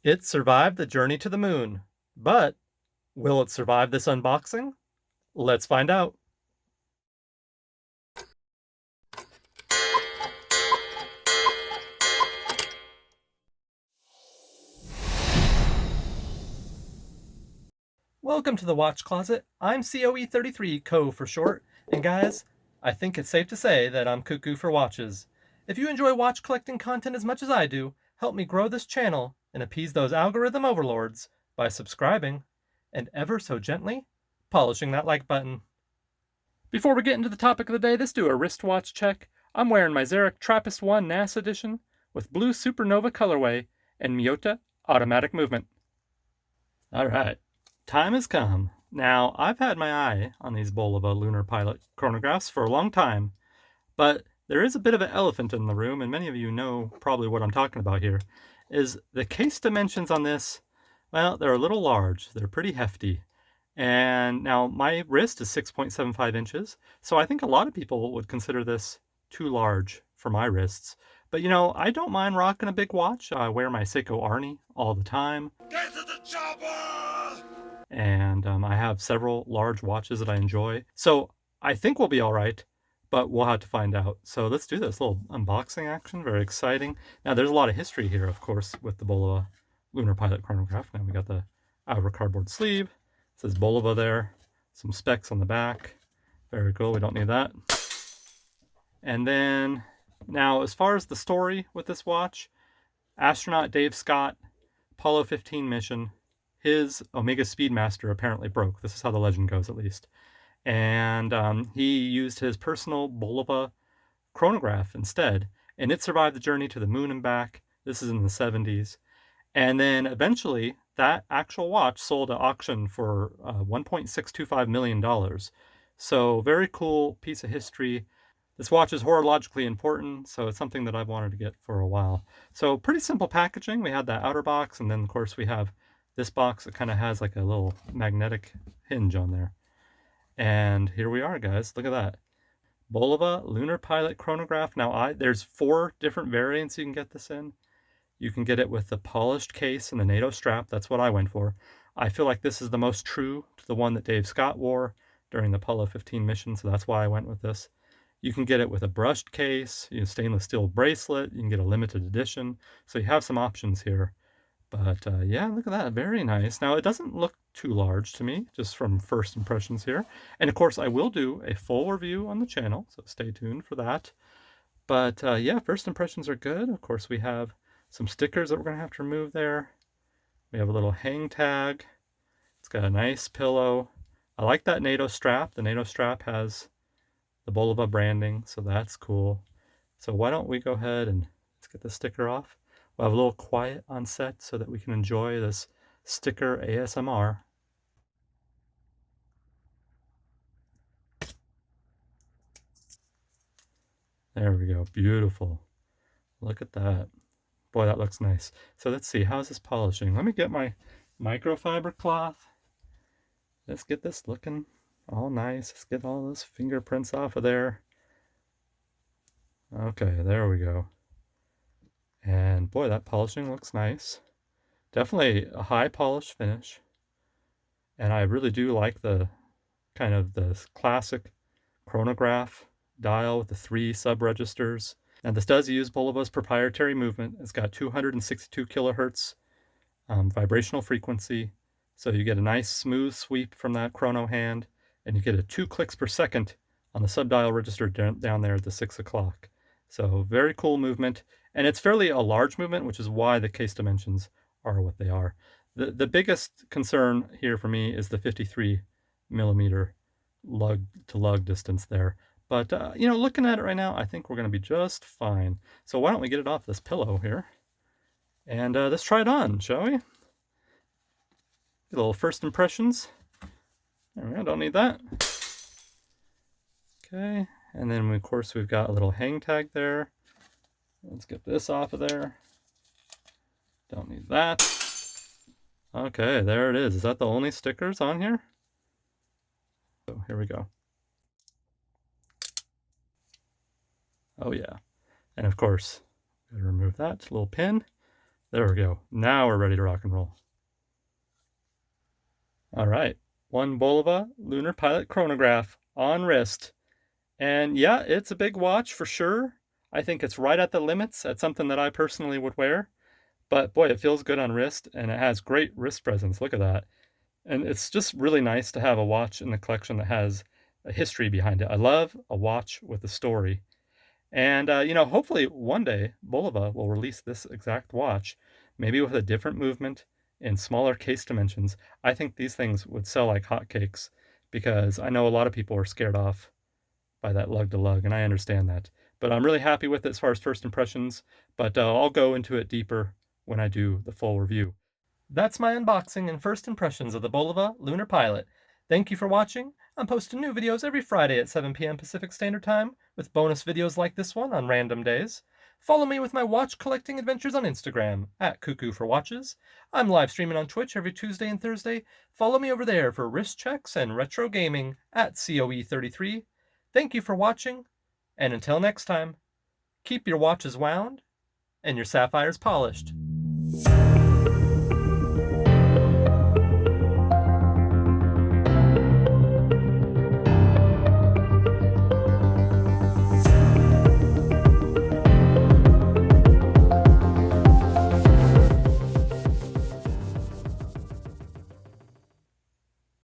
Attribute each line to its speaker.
Speaker 1: It survived the journey to the moon, but will it survive this unboxing? Let's find out. Welcome to the Watch Closet. I'm COE33, Co for short, and guys, I think it's safe to say that I'm cuckoo for watches. If you enjoy watch collecting content as much as I do, help me grow this channel and appease those algorithm overlords by subscribing and ever so gently polishing that like button. Before we get into the topic of the day, let's do a wristwatch check. I'm wearing my Xeric TRAPPIST-1 NAS edition with blue supernova colorway and Miyota automatic movement. All right, time has come. Now, I've had my eye on these BULOVA Lunar Pilot chronographs for a long time, but there is a bit of an elephant in the room, and many of you know probably what I'm talking about here, is the case dimensions on this. Well, they're a little large. They're pretty hefty. And now my wrist is 6.75 inches, so I think a lot of people would consider this too large for my wrists. But you know, I don't mind rocking a big watch. I wear my Seiko Arnie all the time. Get to the chopper! And I have several large watches that I enjoy. So I think we'll be all right, but we'll have to find out. So let's do this little unboxing action. Very exciting. Now there's a lot of history here, of course, with the BULOVA Lunar Pilot chronograph. Now we got the outer cardboard sleeve. It says BULOVA there. Some specs on the back. Very cool. We don't need that. And then now, as far as the story with this watch, astronaut Dave Scott, Apollo 15 mission, his Omega Speedmaster apparently broke. This is how the legend goes, at least. And he used his personal BULOVA chronograph instead, and it survived the journey to the moon and back. This is in the 70s. And then eventually, that actual watch sold at auction for $1.625 million. So very cool piece of history. This watch is horologically important, so it's something that I've wanted to get for a while. So pretty simple packaging. We had that outer box, and then of course we have this box that kind of has like a little magnetic hinge on there. And here we are, guys. Look at that. BULOVA Lunar Pilot chronograph. Now there's 4 different variants you can get this in. You can get it with the polished case and the NATO strap. That's what I went for. I feel like this is the most true to the one that Dave Scott wore during the Apollo 15 mission, so that's why I went with this. You can get it with a brushed case, stainless steel bracelet. You can get a limited edition. So you have some options here. But yeah, look at that. Very nice. Now, it doesn't look too large to me, just from first impressions here. And of course, I will do a full review on the channel, so stay tuned for that. But yeah, first impressions are good. Of course, we have some stickers that we're going to have to remove there. We have a little hang tag. It's got a nice pillow. I like that NATO strap. The NATO strap has the BULOVA branding, so that's cool. So why don't we go ahead and let's get the sticker off. We'll have a little quiet on set so that we can enjoy this sticker ASMR. There we go, beautiful. Look at that. Boy, that looks nice. So let's see, how's this polishing? Let me get my microfiber cloth. Let's get this looking all nice. Let's get all those fingerprints off of there. Okay, there we go. And boy, that polishing looks nice. Definitely a high polish finish. And I really do like the kind of the classic chronograph dial with the 3 sub-registers. Now this does use BULOVA's proprietary movement. It's got 262 kilohertz vibrational frequency. So you get a nice smooth sweep from that chrono hand, and you get a 2 clicks per second on the sub-dial register down there at the 6 o'clock. So very cool movement, and it's fairly a large movement, which is why the case dimensions are what they are. The biggest concern here for me is the 53 millimeter lug to lug distance there. But you know, looking at it right now, I think we're going to be just fine. So why don't we get it off this pillow here, and let's try it on, shall we? A little first impressions. There we go, don't need that. Okay, and then of course we've got a little hang tag there. Let's get this off of there. Don't need that. Okay, there it is. Is that the only stickers on here? So here we go. Oh yeah, and of course, gotta remove that little pin. There we go. Now we're ready to rock and roll. All right. One BULOVA Lunar Pilot Chronograph on wrist. And yeah, it's a big watch for sure. I think it's right at the limits at something that I personally would wear. But boy, it feels good on wrist and it has great wrist presence. Look at that. And it's just really nice to have a watch in the collection that has a history behind it. I love a watch with a story. And, hopefully one day Bulova will release this exact watch, maybe with a different movement in smaller case dimensions. I think these things would sell like hotcakes because I know a lot of people are scared off by that lug to lug, and I understand that. But I'm really happy with it as far as first impressions, but I'll go into it deeper when I do the full review. That's my unboxing and first impressions of the Bulova Lunar Pilot. Thank you for watching. I'm posting new videos every Friday at 7 p.m. Pacific Standard Time, with bonus videos like this one on random days. Follow me with my watch collecting adventures on Instagram, at Cuckoo for Watches. I'm live streaming on Twitch every Tuesday and Thursday. Follow me over there for wrist checks and retro gaming, at COE33. Thank you for watching, and until next time, keep your watches wound and your sapphires polished.